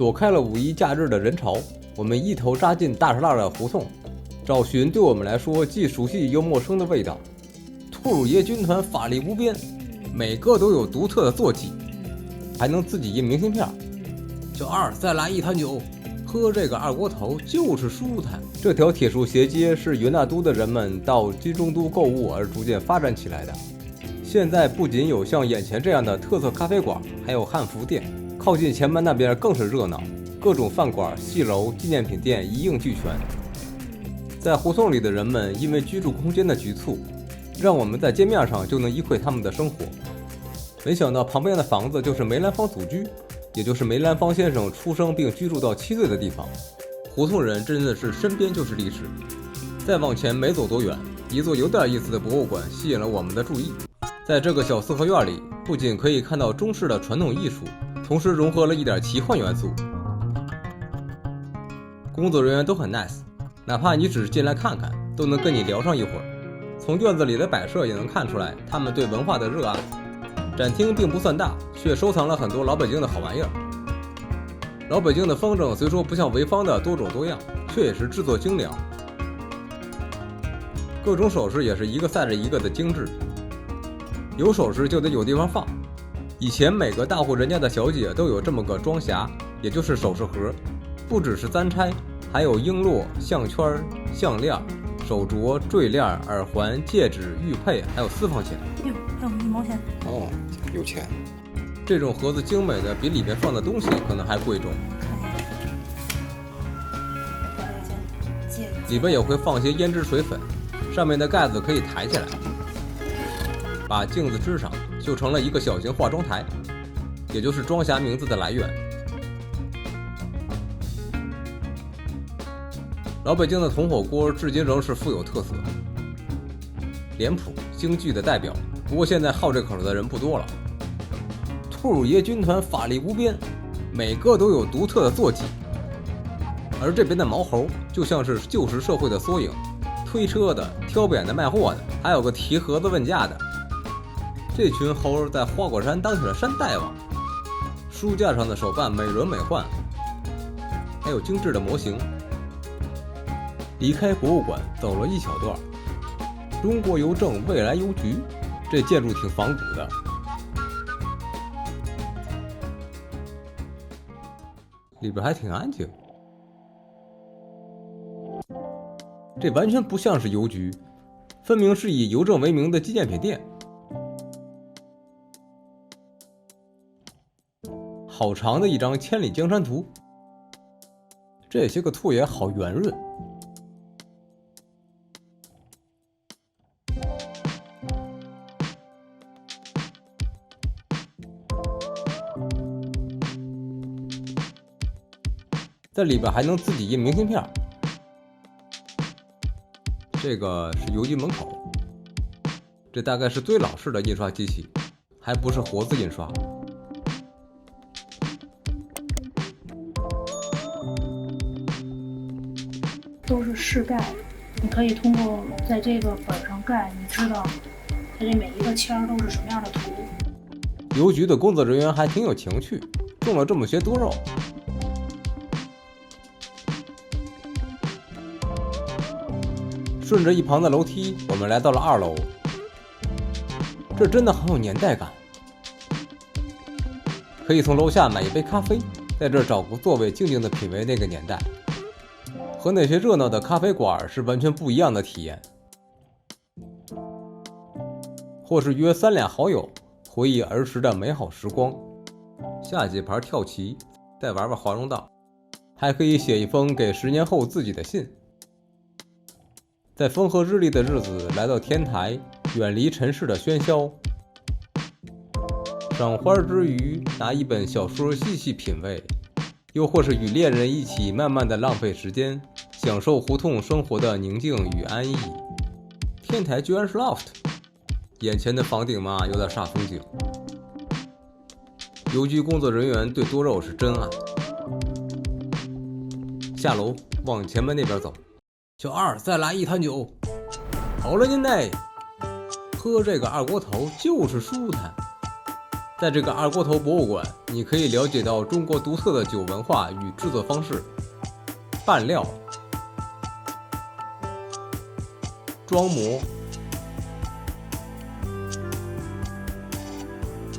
躲开了五一假日的人潮，我们一头扎进大栅栏的胡同，找寻对我们来说既熟悉又陌生的味道。兔乳爷军团法力无边，每个都有独特的坐骑，还能自己印明信片。小二，再来一坛酒，喝这个二锅头就是舒坦。这条铁树斜街是元大都的人们到金中都购物而逐渐发展起来的。现在不仅有像眼前这样的特色咖啡馆，还有汉服店，靠近前门那边更是热闹，各种饭馆、戏楼、纪念品店一应俱全。在胡同里的人们因为居住空间的局促，让我们在街面上就能依窥他们的生活。没想到旁边的房子就是梅兰芳祖居，也就是梅兰芳先生出生并居住到7岁的地方。胡同人真的是身边就是历史。再往前没走多远，一座有点意思的博物馆吸引了我们的注意。在这个小四合院里，不仅可以看到中式的传统艺术，同时融合了一点奇幻元素。工作人员都很 nice， 哪怕你只是进来看看，都能跟你聊上一会儿。从院子里的摆设也能看出来他们对文化的热爱。展厅并不算大，却收藏了很多老北京的好玩意儿。老北京的风筝虽说不像潍坊的多种多样，却也是制作精良，各种首饰也是一个赛着一个的精致。有首饰就得有地方放，以前每个大户人家的小姐都有这么个装匣，也就是首饰盒，不只是簪钗，还有璎珞、项圈、项链、手镯、坠链、耳环、戒指、玉佩，还有私房钱。哟，还有1毛钱。哦，有钱。这种盒子精美的比里面放的东西可能还贵重。里边也会放些胭脂水粉，上面的盖子可以抬起来，把镜子支上，就成了一个小型化妆台，也就是装匣名字的来源。老北京的铜火锅至今仍是富有特色，脸谱京剧的代表，不过现在好这口的人不多了。兔乳爷军团法力无边，每个都有独特的坐骑，而这边的毛猴就像是旧时社会的缩影，推车的、挑扁的、卖货的，还有个提盒子问价的。这群猴在花果山当起了山大王，书架上的手办美轮美奂，还有精致的模型。离开博物馆走了一小段，中国邮政未来邮局，这建筑挺仿古的。里边还挺安静，这完全不像是邮局，分明是以邮政为名的纪念品店。好长的一张千里江山图，这些个兔爷好圆润。在里边还能自己印明信片，这个是邮局门口，这大概是最老式的印刷机器，还不是活字印刷。都是试盖，你可以通过在这个本上盖，你知道它这每一个签都是什么样的图。邮局的工作人员还挺有情趣，种了这么些多肉。顺着一旁的楼梯，我们来到了2楼。这真的很有年代感，可以从楼下买一杯咖啡，在这找个座位静静地品味那个年代，和那些热闹的咖啡馆是完全不一样的体验。或是约3俩好友回忆儿时的美好时光，下几盘跳棋，再玩玩华容道，还可以写一封给10年后自己的信。在风和日丽的日子来到天台，远离尘世的喧嚣，赏花之余拿一本小说细细品味，又或是与恋人一起慢慢的浪费时间，享受胡同生活的宁静与安逸。天台居然是 loft， 眼前的房顶嘛有点煞风景。邮局工作人员对多肉是真爱。下楼往前门那边走。小二，再来一坛酒。好了您嘞，喝这个二锅头就是舒坦。在这个二锅头博物馆，你可以了解到中国独特的酒文化与制作方式、拌料、装模、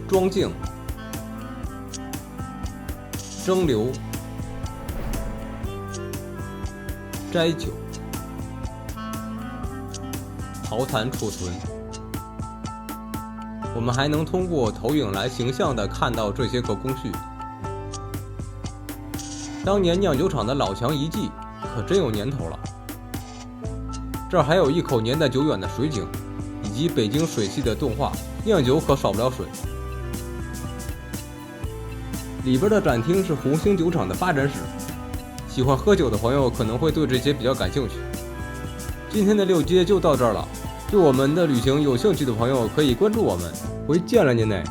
装镜、蒸馏、摘酒、陶坛储存。我们还能通过投影来形象地看到这些个工序。当年酿酒厂的老墙遗迹可真有年头了。这儿还有一口年代久远的水井，以及北京水系的动画，酿酒可少不了水。里边的展厅是红星酒厂的发展史，喜欢喝酒的朋友可能会对这些比较感兴趣。今天的六街就到这儿了，对我们的旅行有兴趣的朋友可以关注我们，回见了您嘞。